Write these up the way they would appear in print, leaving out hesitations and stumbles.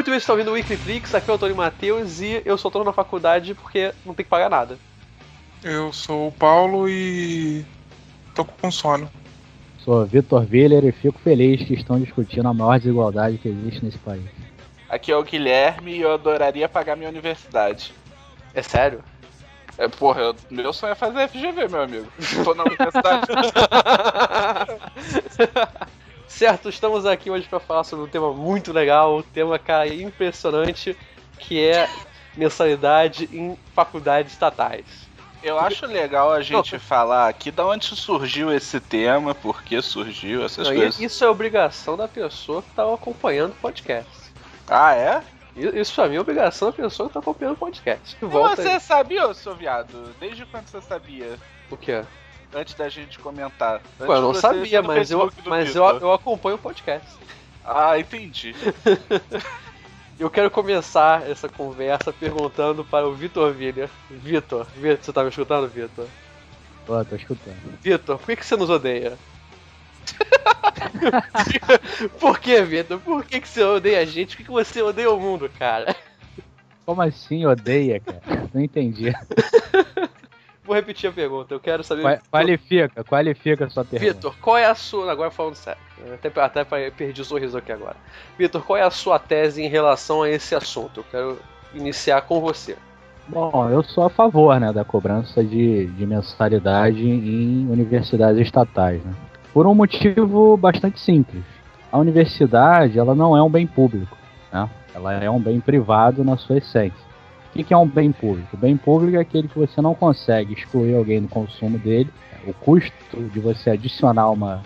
Muito bem, vocês estão ouvindo o Weekly Flix, aqui é o Antônio Matheus e eu só tô na faculdade porque não tem que pagar nada. Eu sou o Paulo e tô com sono. Sou Vitor Willer e fico feliz que estão discutindo a maior desigualdade que existe nesse país. Aqui é o Guilherme e eu adoraria pagar minha universidade. É sério? Meu sonho é fazer FGV, meu amigo. Tô na universidade. Certo, estamos aqui hoje para falar sobre um tema muito legal, um tema, cara, impressionante, que é mensalidade em faculdades estatais. Eu acho legal a gente falar aqui de onde surgiu esse tema, por que surgiu, essas coisas. Isso é obrigação da pessoa que tá acompanhando o podcast. Ah, é? Isso pra mim é obrigação da pessoa que tá acompanhando o podcast. Que e volta você aí. sabia, ô seu viado? Desde quando você sabia? O quê? Antes da gente comentar. Pô, eu não sabia, mas eu acompanho o podcast. Ah, entendi. Eu quero começar essa conversa perguntando para o Vitor Willer. Vitor, você tá me escutando, Vitor? Tô escutando. Vitor, por que você nos odeia? Por que, Vitor? Por que você odeia a gente? Por que você odeia o mundo, cara? Como assim odeia, cara? Não entendi. Vou repetir a pergunta, eu quero saber... Qualifica a sua pergunta. Vitor, qual é a sua... Agora falando sério, até perdi o sorriso aqui agora. Vitor, qual é a sua tese em relação a esse assunto? Eu quero iniciar com você. Bom, eu sou a favor, né, da cobrança de mensalidade em universidades estatais, né? Por um motivo bastante simples. A universidade, ela não é um bem público, né? Ela é um bem privado na sua essência. O que é um bem público? O bem público é aquele que você não consegue excluir alguém do consumo dele. O custo de você adicionar uma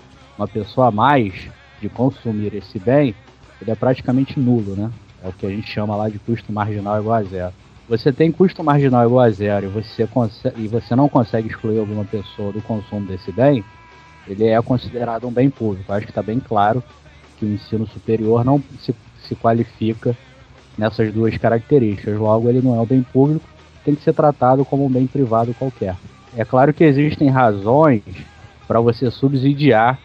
pessoa a mais de consumir esse bem, ele é praticamente nulo, né? É o que a gente chama lá de custo marginal igual a zero. Você tem custo marginal igual a zero e você não consegue excluir alguma pessoa do consumo desse bem, ele é considerado um bem público. Acho que está bem claro que o ensino superior não se qualifica nessas duas características. Logo, ele não é um bem público, tem que ser tratado como um bem privado qualquer. É claro que existem razões para você subsidiar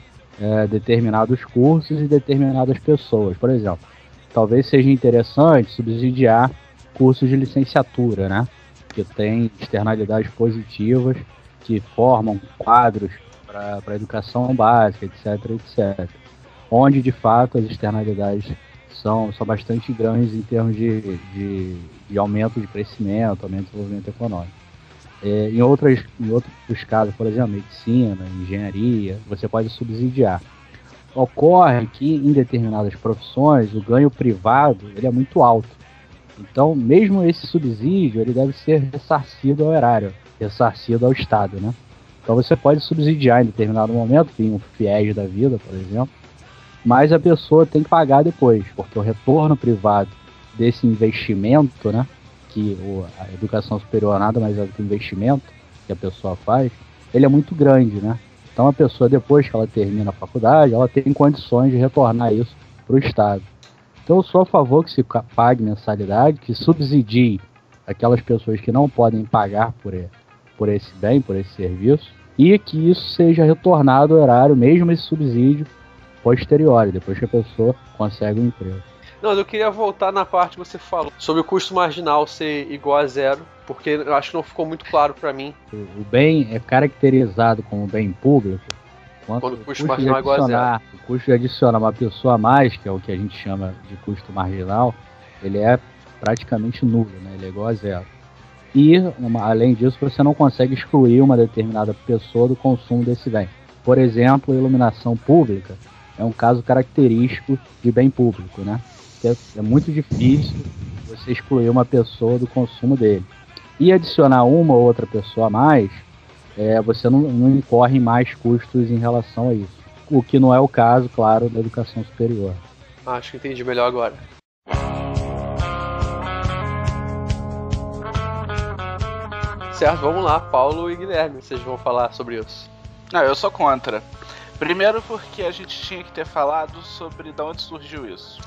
determinados cursos e determinadas pessoas. Por exemplo, talvez seja interessante subsidiar cursos de licenciatura, né? Que tem externalidades positivas, que formam quadros para a educação básica, etc, etc. Onde, de fato, as externalidades são bastante grandes em termos de aumento de crescimento, aumento de desenvolvimento econômico. Em outros casos, por exemplo, medicina, engenharia, você pode subsidiar. Ocorre que em determinadas profissões o ganho privado ele é muito alto. Então, mesmo esse subsídio, ele deve ser ressarcido ao erário, ressarcido ao Estado, né? Então você pode subsidiar em determinado momento, tem um FIES da vida, por exemplo, mas a pessoa tem que pagar depois, porque o retorno privado desse investimento, né, que a educação superior nada mais é do que o investimento que a pessoa faz, ele é muito grande, né? Então a pessoa, depois que ela termina a faculdade, ela tem condições de retornar isso para o Estado. Então eu sou a favor que se pague mensalidade, que subsidie aquelas pessoas que não podem pagar por esse bem, por esse serviço, e que isso seja retornado ao erário, mesmo esse subsídio posterior, depois que a pessoa consegue um emprego. Não, eu queria voltar na parte que você falou sobre o custo marginal ser igual a zero, porque eu acho que não ficou muito claro para mim. O bem é caracterizado como bem público quando o custo marginal é igual a zero. O custo de adicionar uma pessoa a mais, que é o que a gente chama de custo marginal, ele é praticamente nulo, né? Ele é igual a zero. E, além disso, você não consegue excluir uma determinada pessoa do consumo desse bem. Por exemplo, a iluminação pública é um caso característico de bem público, né? É muito difícil você excluir uma pessoa do consumo dele. E adicionar uma ou outra pessoa a mais, você não incorre mais custos em relação a isso. O que não é o caso, claro, da educação superior. Acho que entendi melhor agora. Certo, vamos lá, Paulo e Guilherme, vocês vão falar sobre isso. Não, eu sou contra. Primeiro porque a gente tinha que ter falado sobre de onde surgiu isso.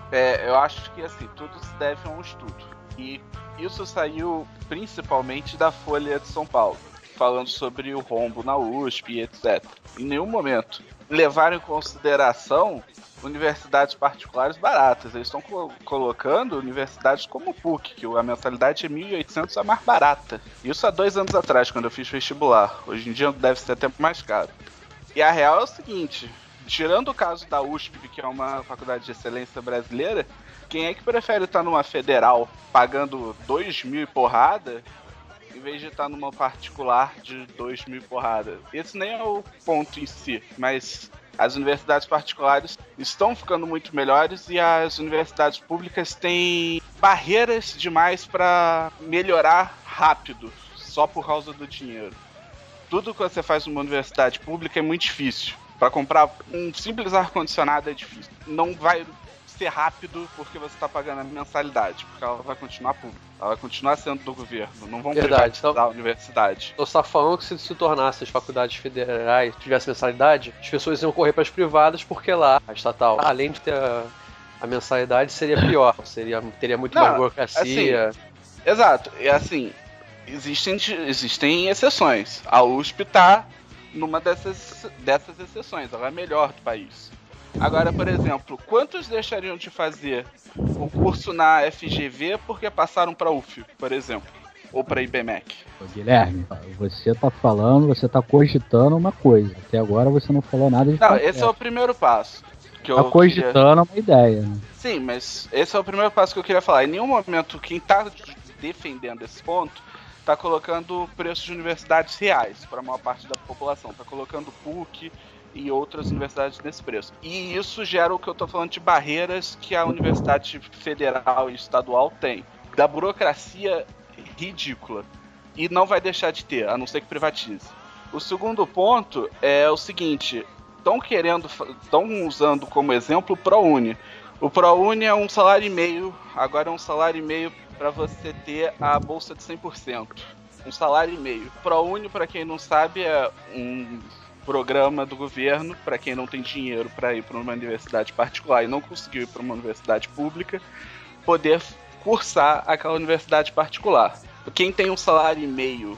Eu acho que assim, tudo se deve a um estudo. E isso saiu principalmente da Folha de São Paulo. falando sobre o rombo na USP e etc. Em nenhum momento levaram em consideração universidades particulares baratas. Eles estão colocando universidades como o PUC, que a mensalidade é 1.800, a mais barata. Isso há 2 anos atrás, quando eu fiz vestibular. Hoje em dia deve ser até mais caro. E a real é o seguinte, tirando o caso da USP, que é uma faculdade de excelência brasileira, quem é que prefere estar numa federal pagando 2.000 e porrada, em vez de estar numa particular de 2.000 e porrada? Esse nem é o ponto em si, mas as universidades particulares estão ficando muito melhores e as universidades públicas têm barreiras demais para melhorar rápido, só por causa do dinheiro. Tudo que você faz numa universidade pública é muito difícil. Para comprar um simples ar-condicionado é difícil. Não vai ser rápido porque você está pagando a mensalidade, porque ela vai continuar pública. Ela vai continuar sendo do governo. Não vão privatizar a universidade. Eu só falando que se tornasse as faculdades federais, tivesse mensalidade, as pessoas iam correr para as privadas porque lá, a estatal, além de ter a mensalidade, seria pior. Teria muito mais burocracia. Assim, exato. E assim, existem exceções. A USP está numa dessas exceções. Ela é a melhor do país. Agora, por exemplo, quantos deixariam de fazer o curso na FGV porque passaram para a UF, por exemplo? Ou para a IBMEC? Guilherme, você tá cogitando uma coisa. Até agora você não falou nada de concreto. Esse é o primeiro passo. Tá cogitando uma ideia, né? Sim, mas esse é o primeiro passo que eu queria falar. Em nenhum momento quem tá defendendo esse ponto tá colocando preços de universidades reais para a maior parte da população. Tá colocando PUC e outras universidades nesse preço. E isso gera o que eu tô falando de barreiras que a universidade federal e estadual tem. Da burocracia ridícula. E não vai deixar de ter, a não ser que privatize. O segundo ponto é o seguinte, estão usando como exemplo o ProUni. O ProUni é 1,5 salário, agora é 1,5 salário para você ter a bolsa de 100%. 1,5 salário. ProUni, para quem não sabe, é um programa do governo para quem não tem dinheiro para ir para uma universidade particular e não conseguiu ir para uma universidade pública, poder cursar aquela universidade particular. Quem tem 1,5 salário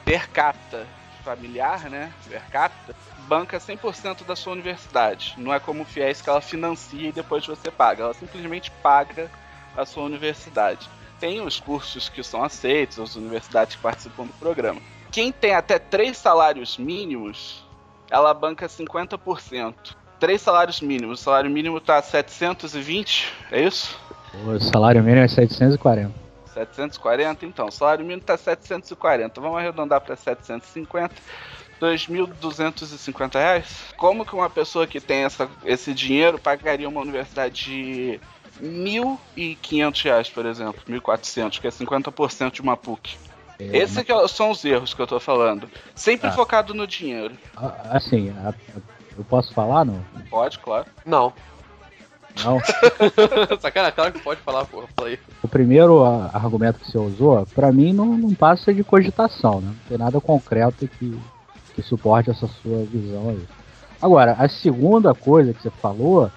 per capita familiar, né, per capita, banca 100% da sua universidade. Não é como o FIES que ela financia e depois você paga. Ela simplesmente paga a sua universidade. Tem os cursos que são aceitos, as universidades que participam do programa. Quem tem até 3 salários mínimos, ela banca 50%. 3 salários mínimos. O salário mínimo tá 720, é isso? O salário mínimo é 740. 740? Então, o salário mínimo tá 740. Vamos arredondar para 750. R$2.250. Como que uma pessoa que tem esse dinheiro pagaria uma universidade de R$1.500, por exemplo? R$1.400, que é 50% de uma PUC. Esses são os erros que eu tô falando. Sempre focado no dinheiro. Assim, eu posso falar, não? Pode, claro. Não. Não? Sacanagem, claro que pode falar, porra. Fala aí. O primeiro argumento que você usou, pra mim, não passa de cogitação, né? Não tem nada concreto que suporte essa sua visão aí. Agora, a segunda coisa que você falou,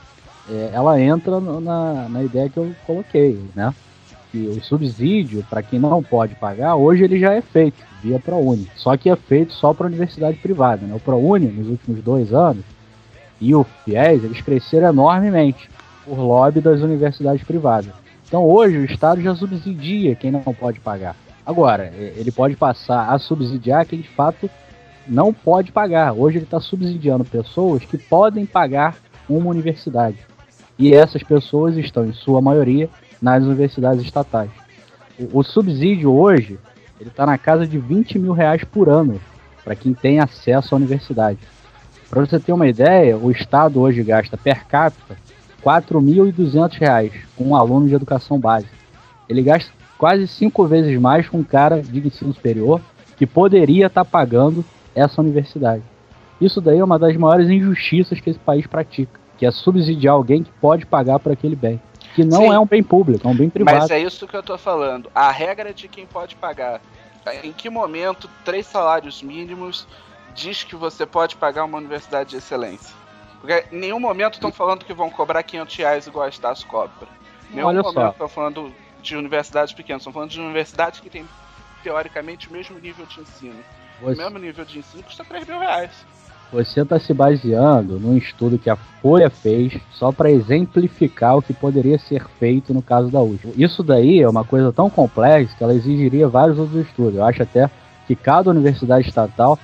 ela entra na ideia que eu coloquei, né? Que o subsídio, para quem não pode pagar, hoje ele já é feito via ProUni. Só que é feito só para a universidade privada, né? O ProUni, nos últimos 2 anos, e o FIES, eles cresceram enormemente por lobby das universidades privadas. Então hoje o Estado já subsidia quem não pode pagar. Agora, ele pode passar a subsidiar quem de fato não pode pagar. Hoje ele está subsidiando pessoas que podem pagar uma universidade. E essas pessoas estão, em sua maioria, nas universidades estatais. O subsídio hoje, ele está na casa de R$20 mil por ano, para quem tem acesso à universidade. Para você ter uma ideia, o Estado hoje gasta per capita R$4.200 com um aluno de educação básica. Ele gasta quase 5 vezes mais com um cara de ensino superior que poderia estar pagando essa universidade. Isso daí é uma das maiores injustiças que esse país pratica, que é subsidiar alguém que pode pagar por aquele bem, que não Sim. É um bem público, é um bem privado. Mas é isso que eu tô falando. A regra de quem pode pagar. Em que momento 3 salários mínimos diz que você pode pagar uma universidade de excelência? Porque em nenhum momento estão falando que vão cobrar R$500 igual a Estácio cobra. Em nenhum momento estão falando de universidades pequenas. Estão falando de universidades que têm teoricamente, o mesmo nível de ensino. O Você, mesmo nível de ensino custa R$3.000. você está se baseando num estudo que a Folha fez só para exemplificar o que poderia ser feito no caso da USP. Isso daí é uma coisa tão complexa que ela exigiria vários outros estudos. Eu acho até que cada universidade estatal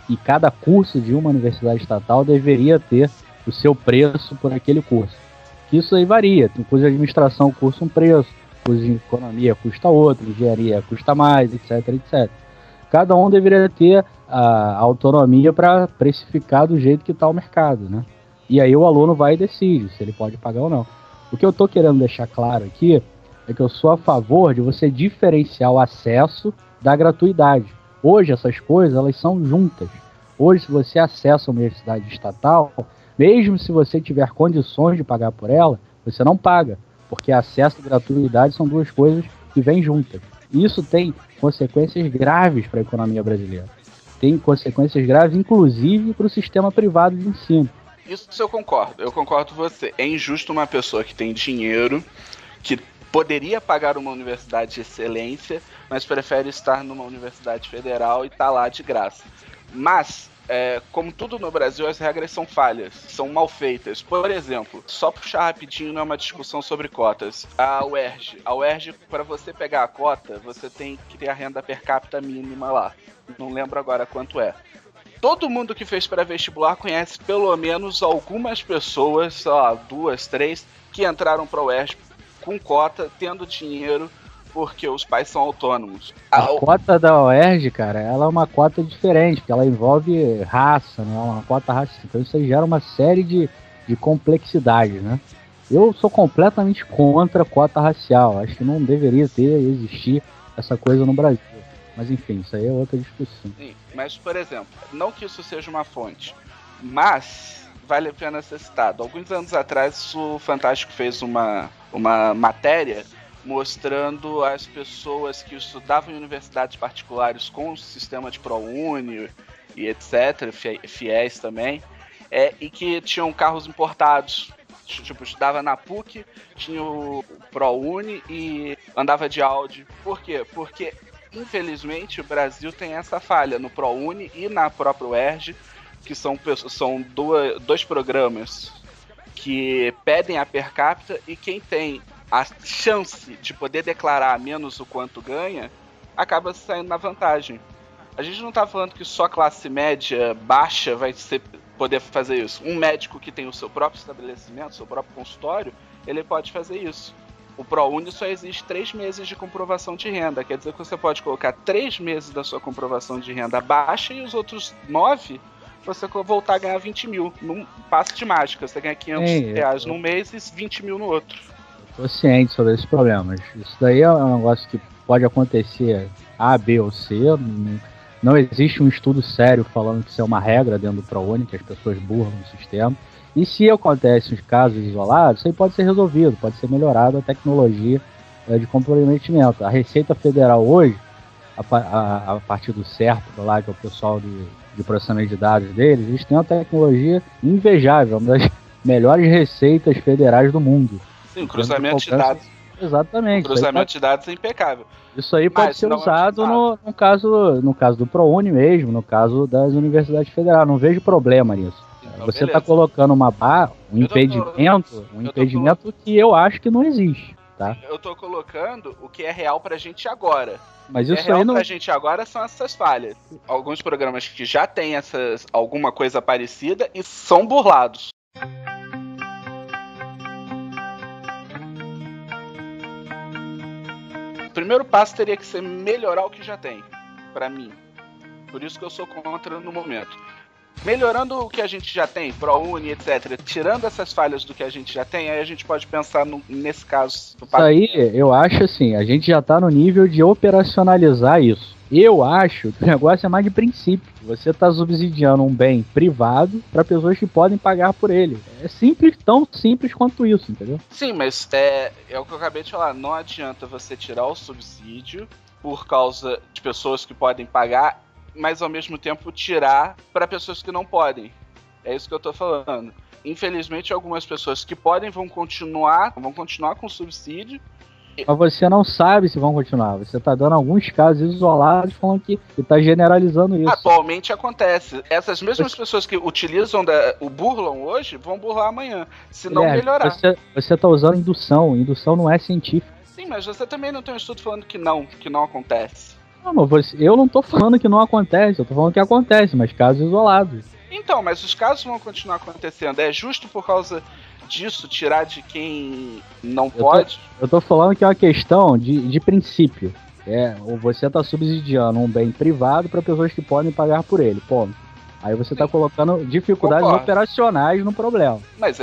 e cada curso de uma universidade estatal deveria ter o seu preço por aquele curso. Isso aí varia. Tem curso de administração custa um preço, curso de economia custa outro, engenharia custa mais, etc, etc. Cada um deveria ter a autonomia para precificar do jeito que está o mercado, né? E aí o aluno vai e decide se ele pode pagar ou não. O que eu estou querendo deixar claro aqui é que eu sou a favor de você diferenciar o acesso da gratuidade. Hoje essas coisas elas são juntas. Hoje, se você acessa a universidade estatal, mesmo se você tiver condições de pagar por ela, você não paga, porque acesso e gratuidade são duas coisas que vêm juntas. Isso tem consequências graves para a economia brasileira. Tem consequências graves, inclusive, para o sistema privado de ensino. Isso eu concordo com você. É injusto uma pessoa que tem dinheiro, que poderia pagar uma universidade de excelência, mas prefere estar numa universidade federal e tá lá de graça. Mas, como tudo no Brasil, as regras são falhas, são mal feitas. Por exemplo, só puxar rapidinho numa discussão sobre cotas. A UERJ, para você pegar a cota, você tem que ter a renda per capita mínima lá. Não lembro agora quanto é. Todo mundo que fez pré-vestibular conhece pelo menos algumas pessoas, sei lá, 2, 3, que entraram para a UERJ com cota, tendo dinheiro, porque os pais são autônomos. A cota da UERJ, cara, ela é uma cota diferente, porque ela envolve raça, né? Uma cota racial. Então isso aí gera uma série de complexidades, né? Eu sou completamente contra a cota racial. Acho que não deveria existir essa coisa no Brasil. Mas enfim, isso aí é outra discussão. Sim, mas por exemplo, não que isso seja uma fonte, mas vale a pena ser citado. Alguns anos atrás o Fantástico fez uma matéria mostrando as pessoas que estudavam em universidades particulares com o sistema de ProUni e etc, fiéis também, e que tinham carros importados. Tipo, estudava na PUC, tinha o ProUni e andava de Audi. Por quê? Porque, infelizmente, o Brasil tem essa falha no ProUni e na própria UERJ, que são dois programas que pedem a per capita, e quem tem a chance de poder declarar menos o quanto ganha, acaba saindo na vantagem. A gente não está falando que só classe média baixa vai poder fazer isso. Um médico que tem o seu próprio estabelecimento, seu próprio consultório, ele pode fazer isso. O ProUni só existe 3 meses de comprovação de renda. Quer dizer que você pode colocar 3 meses da sua comprovação de renda baixa e os outros 9 você voltar a ganhar 20 mil. Num passe de mágica. Você ganha 500 reais num mês e 20 mil no outro. Estou ciente sobre esses problemas. Isso daí é um negócio que pode acontecer A, B ou C. Não existe um estudo sério falando que isso é uma regra dentro do ProUni, que as pessoas burlam no sistema. E se acontecem os casos isolados, isso aí pode ser resolvido, pode ser melhorado a tecnologia de comprometimento. A Receita Federal hoje, a partir do CERPRO lá, que é o pessoal de processamento de dados deles, eles têm uma tecnologia invejável, uma das melhores receitas federais do mundo. Sim, cruzamento de dados. Exatamente. O cruzamento de dados é impecável. Isso aí pode ser usado no caso do ProUni mesmo, no caso das universidades federais. Não vejo problema nisso. Então, você está colocando um impedimento que eu acho que não existe. Tá? Eu tô colocando o que é real pra gente agora. Mas o que isso é real aí não... pra gente agora são essas falhas. Alguns programas que já têm alguma coisa parecida e são burlados. O primeiro passo teria que ser melhorar o que já tem, pra mim. Por isso que eu sou contra no momento. Melhorando o que a gente já tem, ProUni, etc., tirando essas falhas do que a gente já tem, aí a gente pode pensar nesse caso. Isso aí, eu acho assim, a gente já tá no nível de operacionalizar isso. Eu acho que o negócio é mais de princípio. Você tá subsidiando um bem privado para pessoas que podem pagar por ele. É simples, tão simples quanto isso, entendeu? Sim, mas é o que eu acabei de falar. Não adianta você tirar o subsídio por causa de pessoas que podem pagar, mas ao mesmo tempo tirar para pessoas que não podem. É isso que eu tô falando. Infelizmente, algumas pessoas que podem vão continuar com subsídio, Mas você não sabe se vão continuar. Você tá dando alguns casos isolados falando que tá generalizando isso. Atualmente acontece. Essas mesmas pessoas que utilizam o burlam hoje vão burlar amanhã, se não melhorar. Você tá usando indução. Indução não é científica. Sim, mas você também não tem um estudo falando que não acontece. Não, mas eu não tô falando que não acontece. Eu tô falando que acontece, mas casos isolados. Então, mas os casos vão continuar acontecendo. É justo por causa disso tirar de quem não pode? Eu tô falando que é uma questão de princípio. Você tá subsidiando um bem privado para pessoas que podem pagar por ele, ponto. Aí você tá colocando dificuldades operacionais no problema. Mas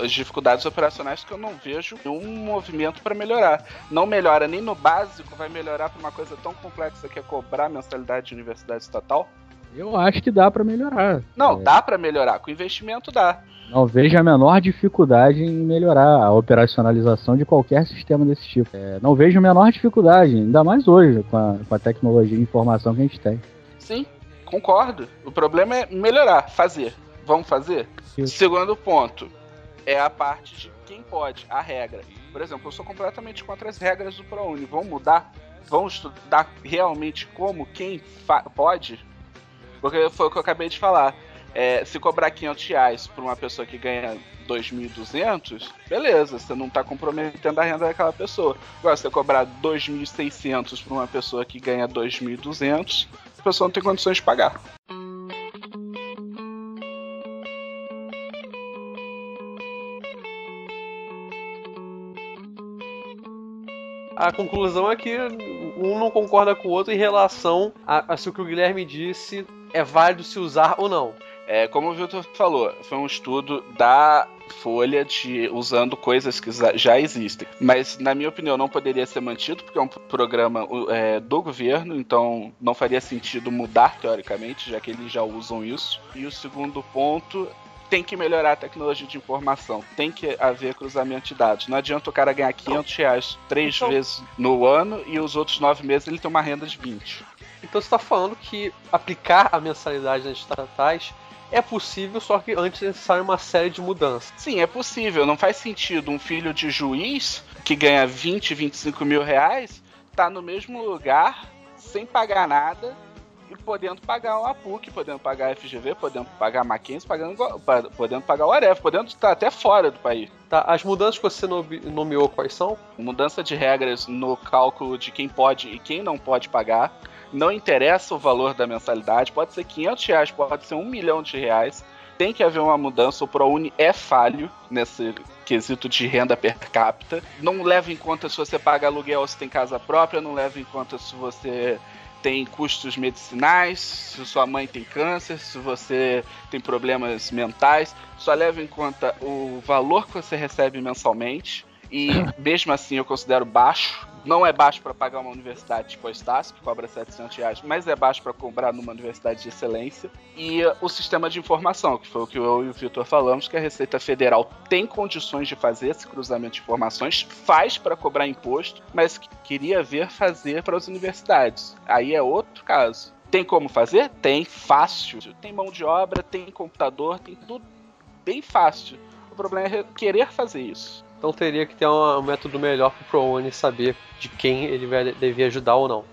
as dificuldades operacionais que eu não vejo um movimento para melhorar. Não melhora nem no básico, vai melhorar para uma coisa tão complexa que é cobrar mensalidade de universidade estatal? Eu acho que dá para melhorar. Não, dá para melhorar. Com investimento dá. Não vejo a menor dificuldade em melhorar a operacionalização de qualquer sistema desse tipo. Não vejo a menor dificuldade, ainda mais hoje, com a tecnologia de informação que a gente tem. Sim, concordo. O problema é melhorar, fazer. Vamos fazer? Isso. Segundo ponto, é a parte de quem pode, a regra. Por exemplo, eu sou completamente contra as regras do ProUni. Vamos mudar? Vamos estudar realmente como, quem pode? Porque foi o que eu acabei de falar. Se cobrar R$500 para uma pessoa que ganha 2.200, beleza, você não está comprometendo a renda daquela pessoa. Agora, se você cobrar 2.600 para uma pessoa que ganha 2.200, a pessoa não tem condições de pagar. A conclusão é que um não concorda com o outro em relação a se o que o Guilherme disse é válido se usar ou não. Como o Vitor falou, foi um estudo da Folha usando coisas que já existem. Mas, na minha opinião, não poderia ser mantido, porque é um programa do governo, então não faria sentido mudar, teoricamente, já que eles já usam isso. E o segundo ponto, tem que melhorar a tecnologia de informação, tem que haver cruzamento de dados. Não adianta o cara ganhar R$500 3 vezes no ano e os outros 9 meses ele tem uma renda de 20. Então você está falando que aplicar a mensalidade nas estatais é possível, só que antes é necessário uma série de mudanças. Sim, é possível. Não faz sentido um filho de juiz que ganha 25 mil reais tá no mesmo lugar, sem pagar nada, e podendo pagar uma PUC, podendo pagar a FGV, podendo pagar a Mackenzie, podendo pagar o Aref, podendo estar até fora do país. Tá, as mudanças que você nomeou quais são? Mudança de regras no cálculo de quem pode e quem não pode pagar. Não interessa o valor da mensalidade, pode ser R$500, pode ser R$1 milhão. Tem que haver uma mudança, o ProUni é falho nesse quesito de renda per capita. Não leva em conta se você paga aluguel ou se tem casa própria, não leva em conta se você tem custos medicinais, se sua mãe tem câncer, se você tem problemas mentais. Só leva em conta o valor que você recebe mensalmente. E mesmo assim eu considero baixo. Não é baixo para pagar uma universidade tipo a Estácio, que cobra R$700, mas é baixo para cobrar numa universidade de excelência. E o sistema de informação, que foi o que eu e o Vitor falamos, que a Receita Federal tem condições de fazer esse cruzamento de informações, faz para cobrar imposto, mas queria ver fazer para as universidades. Aí é outro caso. Tem como fazer? Tem, fácil. Tem mão de obra, tem computador, tem tudo bem fácil. O problema é querer fazer isso. Então teria que ter um método melhor para o ProUni saber de quem ele devia ajudar ou não.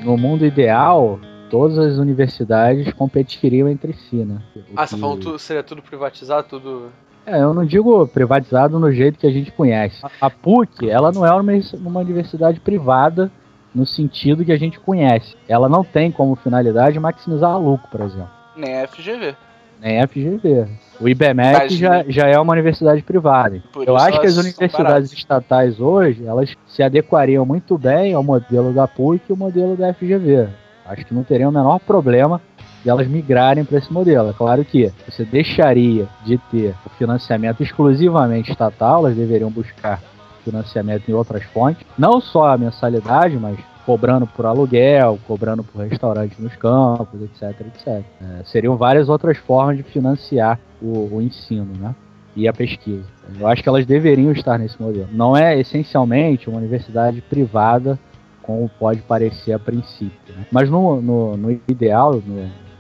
No mundo ideal, todas as universidades competiriam entre si, né? Você tá falando seria tudo privatizado, tudo... Eu não digo privatizado no jeito que a gente conhece. A PUC, ela não é uma universidade privada no sentido que a gente conhece. Ela não tem como finalidade maximizar lucro, por exemplo. Nem a FGV. Nem a FGV. O IBMEC já é uma universidade privada. Eu acho que as universidades estatais hoje, elas se adequariam muito bem ao modelo da PUC e ao modelo da FGV. Acho que não teria o menor problema de elas migrarem para esse modelo. É claro que você deixaria de ter o financiamento exclusivamente estatal, elas deveriam buscar financiamento em outras fontes. Não só a mensalidade, mas cobrando por aluguel, cobrando por restaurante nos campos, etc, etc. Seriam várias outras formas de financiar o ensino, né? E a pesquisa. Eu acho que elas deveriam estar nesse modelo. Não é essencialmente uma universidade privada, como pode parecer a princípio, né? Mas no ideal,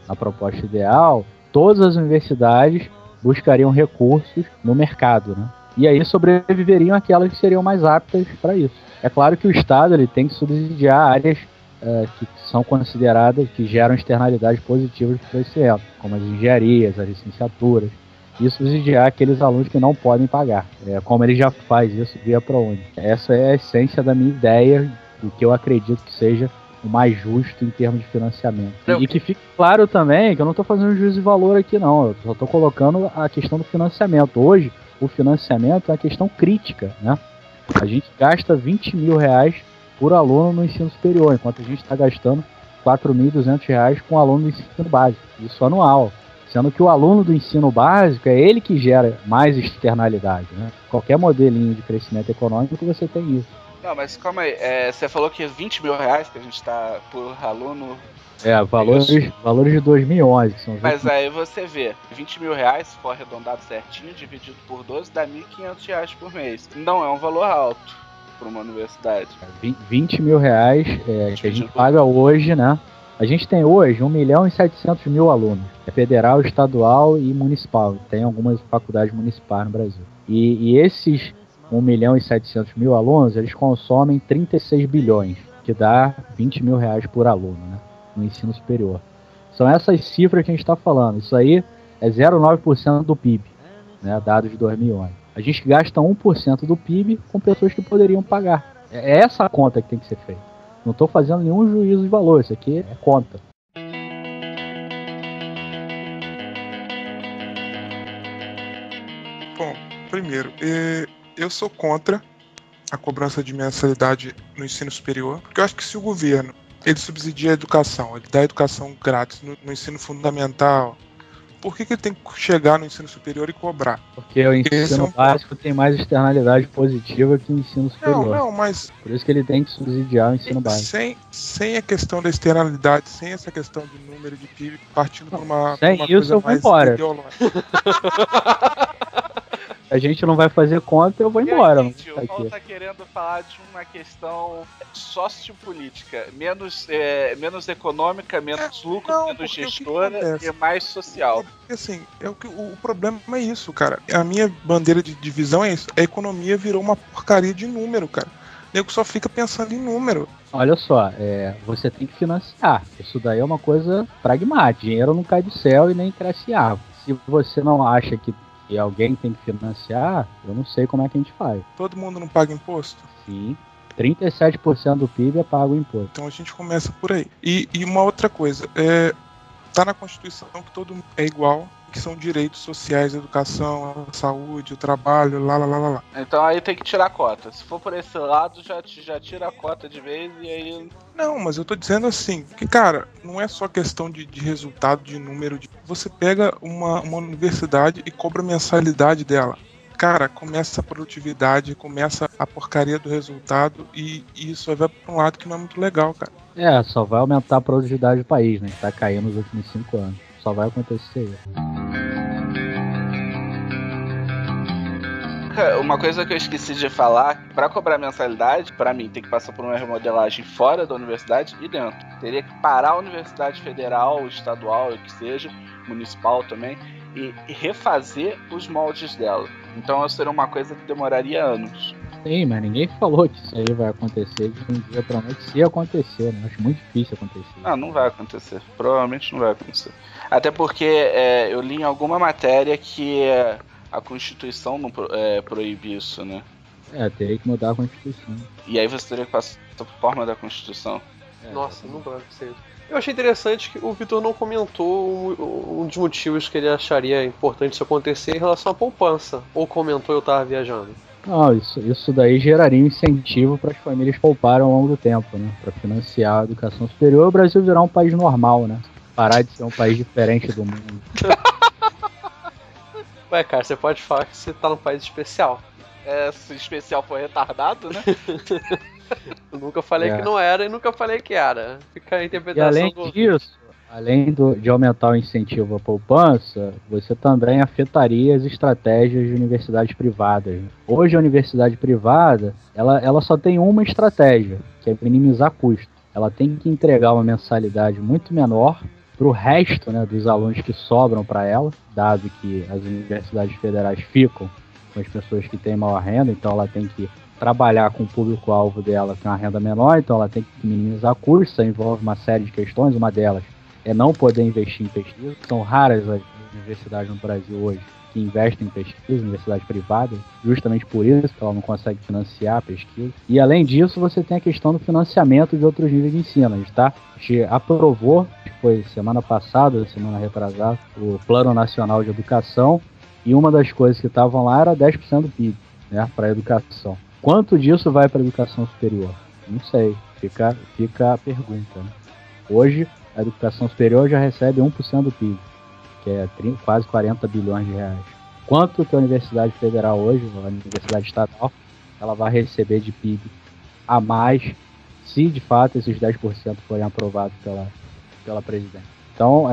na proposta ideal, todas as universidades buscariam recursos no mercado, né? E aí sobreviveriam aquelas que seriam mais aptas para isso. É claro que o Estado ele tem que subsidiar áreas que são consideradas, que geram externalidades positivas para esse elo, como as engenharias, as licenciaturas, e subsidiar aqueles alunos que não podem pagar, como ele já faz isso via ProUni. Essa é a essência da minha ideia, do que eu acredito que seja o mais justo em termos de financiamento. E que fique claro também que eu não estou fazendo juízo de valor aqui não, eu só estou colocando a questão do financiamento. Hoje, o financiamento é uma questão crítica, né? A gente gasta R$20 mil por aluno no ensino superior, enquanto a gente está gastando R$4.200 com o aluno do ensino básico, isso anual. Sendo que o aluno do ensino básico é ele que gera mais externalidade, né? Qualquer modelinho de crescimento econômico você tem isso. Não, mas calma aí, você falou que R$20 mil que a gente está por aluno... valores de 2011. São mas aí você vê, R$20 mil, se for arredondado certinho, dividido por 12, dá R$1.500 por mês. Não é um valor alto para uma universidade. R$20 mil que a gente paga hoje, né? A gente tem hoje 1.700.000 alunos. É federal, estadual e municipal. Tem algumas faculdades municipais no Brasil. E esses 1.700.000 alunos, eles consomem 36 bilhões, que dá R$20 mil por aluno, né? No ensino superior. São essas cifras que a gente está falando. Isso aí é 0,9% do PIB, né? Dados de 2011. A gente gasta 1% do PIB com pessoas que poderiam pagar. É essa a conta que tem que ser feita. Não estou fazendo nenhum juízo de valor, isso aqui é conta. Bom, primeiro, eu sou contra a cobrança de mensalidade no ensino superior, porque eu acho que se o governo ele subsidia a educação, ele dá educação grátis no ensino fundamental, por que ele tem que chegar no ensino superior e cobrar? Porque o ensino básico tem mais externalidade positiva que o ensino superior. Não, mas... Por isso que ele tem que subsidiar o ensino básico. Sem a questão da externalidade, sem essa questão de número de PIB, partindo para uma isso coisa eu vou mais embora. ideológica. A gente não vai fazer conta, eu vou embora. O Paulo tá querendo falar de uma questão sociopolítica, menos econômica, menos lucro, menos gestora e mais social. Assim, o problema é isso, cara. A minha bandeira de divisão é isso. A economia virou uma porcaria de número, cara. O nego só fica pensando em número. Olha só, você tem que financiar. Isso daí é uma coisa pragmática. Dinheiro não cai do céu e nem cresce em árvore. Se você não acha que alguém tem que financiar, eu não sei como é que a gente faz. Todo mundo não paga imposto? Sim. 37% do PIB é pago imposto. Então a gente começa por aí. E uma outra coisa, tá na Constituição que todo mundo é igual, que são direitos sociais, a educação, a saúde, o trabalho, lá. Então aí tem que tirar a cota. Se for por esse lado, já tira a cota de vez e aí... Não, mas eu tô dizendo assim, que cara, não é só questão de resultado, de número, você pega uma universidade e cobra a mensalidade dela. Cara, começa a produtividade, começa a porcaria do resultado e isso vai pra um lado que não é muito legal, cara. Só vai aumentar a produtividade do país, né? Que tá caindo nos últimos 5 anos. Só vai acontecer isso. Uma coisa que eu esqueci de falar, para cobrar mensalidade, para mim tem que passar por uma remodelagem fora da universidade e dentro. Teria que parar a universidade federal, estadual, o que seja, municipal também, e refazer os moldes dela. Então seria uma coisa que demoraria anos. Sim, mas ninguém falou que isso aí vai acontecer de um dia pra noite. Se acontecer, né? Acho muito difícil acontecer. Não vai acontecer. Provavelmente não vai acontecer. Até porque eu li em alguma matéria que a Constituição não proíbe isso, né? Teria que mudar a Constituição. E aí você teria que passar por forma da Constituição. Nossa, não vai acontecer isso. Eu achei interessante que o Vitor não comentou um dos motivos que ele acharia importante isso acontecer em relação à poupança. Ou comentou eu tava viajando? Não, isso daí geraria um incentivo para as famílias pouparem ao longo do tempo, né? Para financiar a educação superior, o Brasil virar um país normal, né? Parar de ser um país diferente do mundo. Ué, cara, você pode falar que você tá num país especial. Se especial for retardado, né? Eu nunca falei que não era e nunca falei que era. Fica a interpretação. E além disso, além de aumentar o incentivo à poupança, você também afetaria as estratégias de universidades privadas. Hoje a universidade privada, ela só tem uma estratégia, que é minimizar custo. Ela tem que entregar uma mensalidade muito menor para o resto, né, dos alunos que sobram para ela, dado que as universidades federais ficam com as pessoas que têm maior renda, então ela tem que trabalhar com o público-alvo dela que tem uma renda menor, então ela tem que minimizar custos, isso envolve uma série de questões, uma delas é não poder investir em pesquisa. São raras as universidades no Brasil hoje que investem em pesquisa, universidade privada, justamente por isso que ela não consegue financiar a pesquisa. E além disso, você tem a questão do financiamento de outros níveis de ensino. A gente aprovou, foi semana passada, semana retrasada, o Plano Nacional de Educação, e uma das coisas que estavam lá era 10% do PIB, né, para a educação. Quanto disso vai para a educação superior? Não sei, fica a pergunta, né? Hoje, a educação superior já recebe 1% do PIB, que é quase 40 bilhões de reais. Quanto que a Universidade Federal hoje, a Universidade Estatal, ela vai receber de PIB a mais, se de fato esses 10% forem aprovados pela presidente. Então,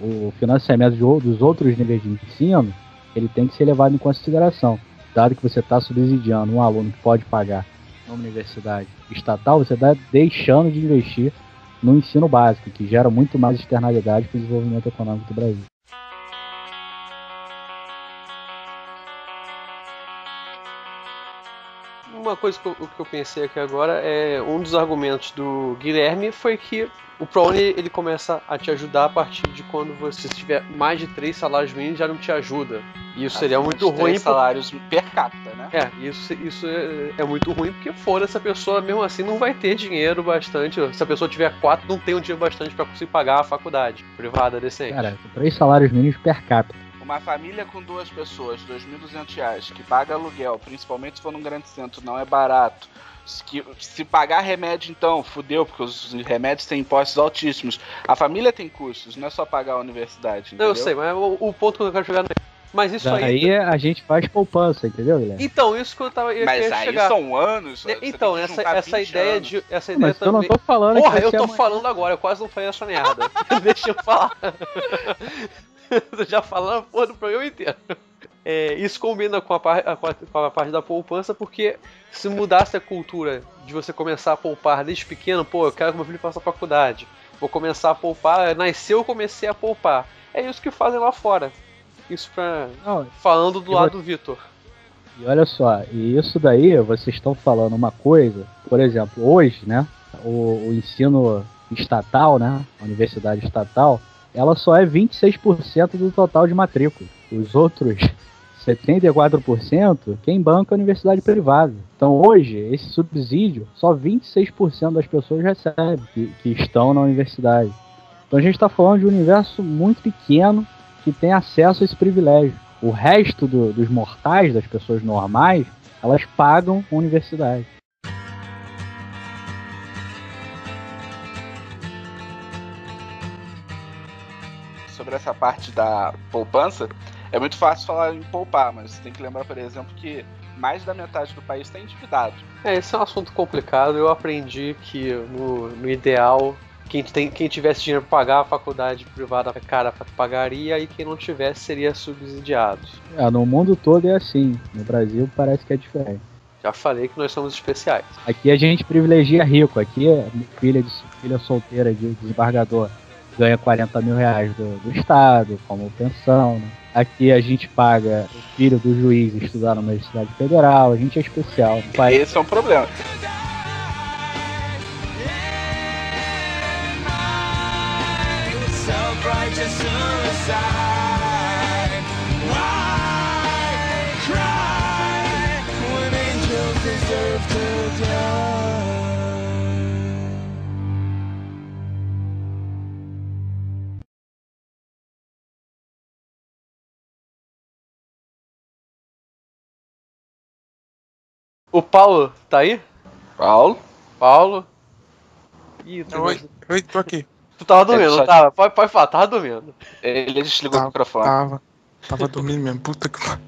o financiamento dos outros níveis de ensino, ele tem que ser levado em consideração. Dado que você está subsidiando um aluno que pode pagar numa universidade estatal, você está deixando de investir no ensino básico, que gera muito mais externalidade para o desenvolvimento econômico do Brasil. Uma coisa que eu pensei aqui agora é um dos argumentos do Guilherme foi que o ProUni ele começa a te ajudar a partir de quando você tiver mais de 3 salários mínimos, já não te ajuda. E isso seria muito ruim. 3 salários per capita, né? Isso é muito ruim porque fora essa pessoa mesmo assim não vai ter dinheiro bastante. Se a pessoa tiver 4, não tem um dinheiro bastante para conseguir pagar a faculdade privada decente. Cara, 3 salários mínimos per capita. Uma família com 2 pessoas, R$2.200, que paga aluguel, principalmente se for num grande centro, não é barato. Se pagar remédio, então, fudeu, porque os remédios têm impostos altíssimos. A família tem custos, não é só pagar a universidade, entendeu? Eu sei, mas o ponto que eu quero chegar não é. Mas isso aí a gente faz poupança, entendeu, Guilherme? Então, isso que eu tava. Mas aí chegar. São anos. Então, essa ideia anos. Essa ideia mas também. eu não tô falando. Porra, eu tô falando agora, eu quase não falei essa merda. Deixa eu falar. Tô já falando a porra do programa inteiro. Isso combina com a parte da poupança, porque se mudasse a cultura de você começar a poupar desde pequeno, eu quero que meu filho faça faculdade, vou começar a poupar, nasceu, eu comecei a poupar. É isso que fazem lá fora. Isso falando do lado do Vitor. E olha só, e isso daí, vocês estão falando uma coisa, por exemplo, hoje, né, o ensino estatal, né, a universidade estatal, ela só é 26% do total de matrícula. Os outros 74%, quem banca é a universidade privada. Então hoje, esse subsídio, só 26% das pessoas recebem que estão na universidade. Então a gente está falando de um universo muito pequeno que tem acesso a esse privilégio. O resto dos mortais, das pessoas normais, elas pagam a universidade. Sobre essa parte da poupança, é muito fácil falar em poupar, mas você tem que lembrar, por exemplo, que mais da metade do país está endividado. Esse é um assunto complicado. Eu aprendi que no ideal, quem tivesse dinheiro para pagar a faculdade privada cara pagaria, e quem não tivesse seria subsidiado. No mundo todo é assim. No Brasil parece que é diferente. Já falei que nós somos especiais. Aqui a gente privilegia rico. Aqui filha solteira de desembargador ganha 40 mil reais do Estado como pensão, né? Aqui a gente paga o filho do juiz estudar na Universidade Federal, a gente é especial. Esse é um problema. O Paulo, tá aí? Paulo? Ih, Oi, tô aqui. Tu tava dormindo, não tava? Pode falar, tava dormindo. Ele desligou o microfone. Tava dormindo mesmo, puta que pariu.